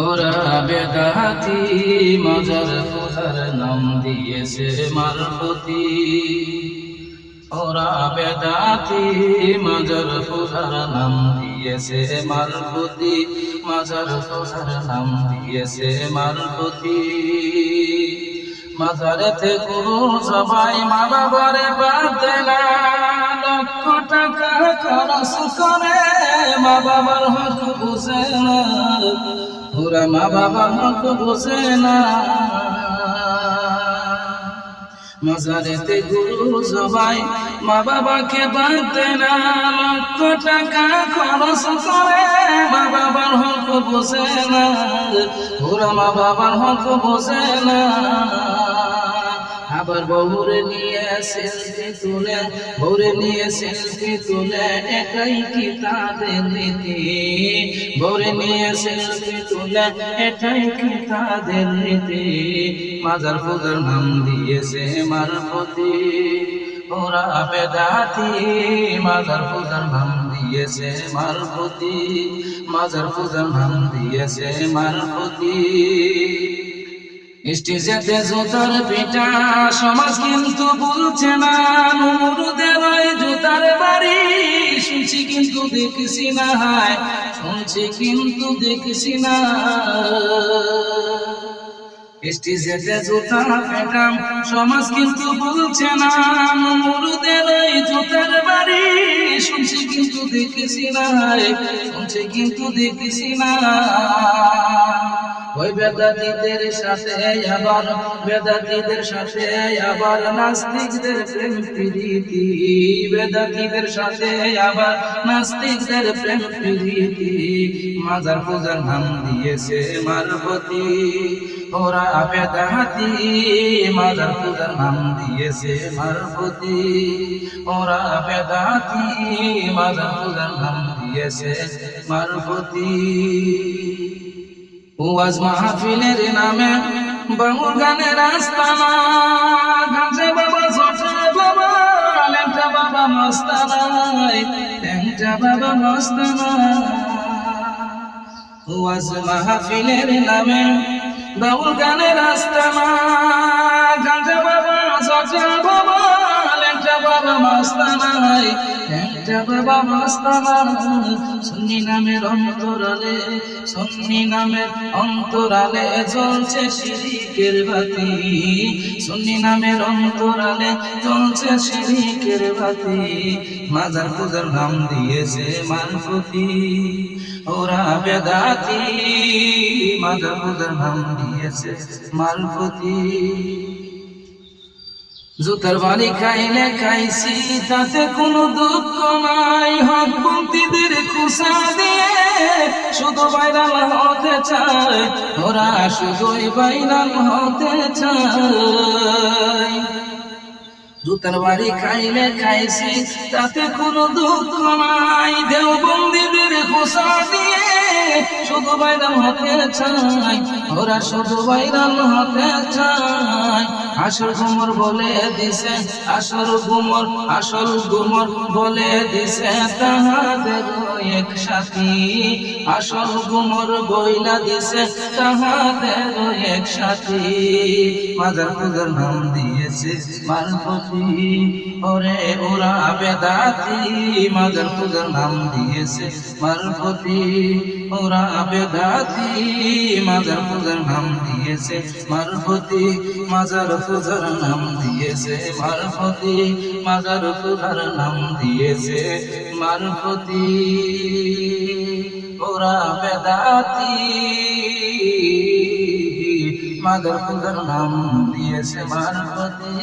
ওরা বেদাতি মাজার পূজার নাম দিয়েছে মারফতি। ওরা বেদাতি মাজার পূজার নাম দিয়েছে মারফতি। মাজার পূজার নাম দিয়েছে মারফতি। মাজারেতে গুরু সবাই মা বাবারে বাদে না, লক্ষ টাকা খরচ করে মা বাবার হক বুঝে না। ওরা মা বাবার হক বুঝে না। মাজারেতে গুরু সবাই মা বাবাকে বাদে না, লক্ষ টাকা খরচ করে মা বাবার হক বুঝে না। ওরা মা বাবার হক বুঝে না। আবার বউরে নিয়ে সেলফি তুলে, বউরে নিয়ে সেলফি তুলে, এটাই কি তাদের নীতি? বউরে নিয়ে সেলফি তুলে, এটাই কি তাদের নীতি? মাজার পূজার নাম দিয়েছে মারফতি। ওরা বেদাতি মাজার পূজার নাম দিয়েছে মারফতি। মাজার পূজার নাম দিয়েছে মারফতি। স্টেজেতে জুতার পিটা সমাজ কিন্তু বলছে না, নুরুদের ওই জুতার বাড়ি শুনছি কিন্তু দেখছি না, শুনছি কিন্তু দেখছি না। স্টেজেতে জুতা পেটাম সমাজ কিন্তু বলছে না, নুরুদের ওই জুতার বাড়ি শুনছি কিন্তু দেখছি না, শুনছি কিন্তু দেখছি না। ওই বেদাতীদের সাথে আবার, বেদাতীদের সাথে আবার নাস্তিকদের প্রেম প্রীতি। বেদাতীদের সাথে আবার নাস্তিকদের প্রেম প্রীতি। মাজার পূজার নাম দিয়েছে মারফতি। ওরা বেদাতি মাজার পূজার নাম দিয়েছে মারফতি। ওরা বেদাতি মাজার পূজার নাম দিয়েছে মারফতি। ওয়াজ মাহফিলের নামে বাউল গানের আস্তানা, গাঁজা বাবা জটা বাবা ল্যাংটা বাবা মস্তানায়, ল্যাংটা বাবা মস্তানায়। ওয়াজ মাহফিলের নামে বাউল গানের আস্তানা, গাঁজা বাবা জটা বাবা ল্যাংটা বাবা মস্তানায়, ল্যাংটা বাবা মস্তানায়। সুন্নি নামের অন্তরালে, সুন্নি নামের অন্তরালে জ্বলছে শিরিকের বাতি। সুন্নি নামের অন্তরালে জ্বলছে শিরিকের বাতি। মাজার পূজার নাম দিয়েছে মারফতি। ওরা বেদাতি মাজার পূজার নাম দিয়েছে মারফতি। জুতার বাড়ি খাইলে খাইছি তাতে কোনো দুঃখ নাই, হকপন্থীদের খুশা দিয়ে শুধু ভাইরাল হতে চায়। ওরা শুধুই ভাইরাল হতে চায়। জুতার বাড়ি খাইলে খাইছি তাতে কোনো দুঃখ নাই, দেওবন্দীদের খুশা দিয়ে শুধু ভাইরাল হতে চায়। ওরা শুধু ভাইরাল হতে চায়। আসল গুমর বলে দিছে, আসল গুমর, আসল গুমর বলে দিছে তাহাদের এক সাথী। আসল গুমর বইলা দিছে তাহাদের এক সাথী। মাজার পূজার নাম দিয়েছে মারফতি। ওরে ওরা বেদাতি মাজার পূজার নাম দিয়েছে মারফতি। ওরা বেদাতি মাজার পূজার নাম দিয়েছে মারফতি। মাজার পূজার নাম দিয়েছে মারফতি। মাজার পূজার নাম দিয়েছে মারফতি। ওরা বেদাতি মাজার পূজার নাম দিয়েছে মারফতি।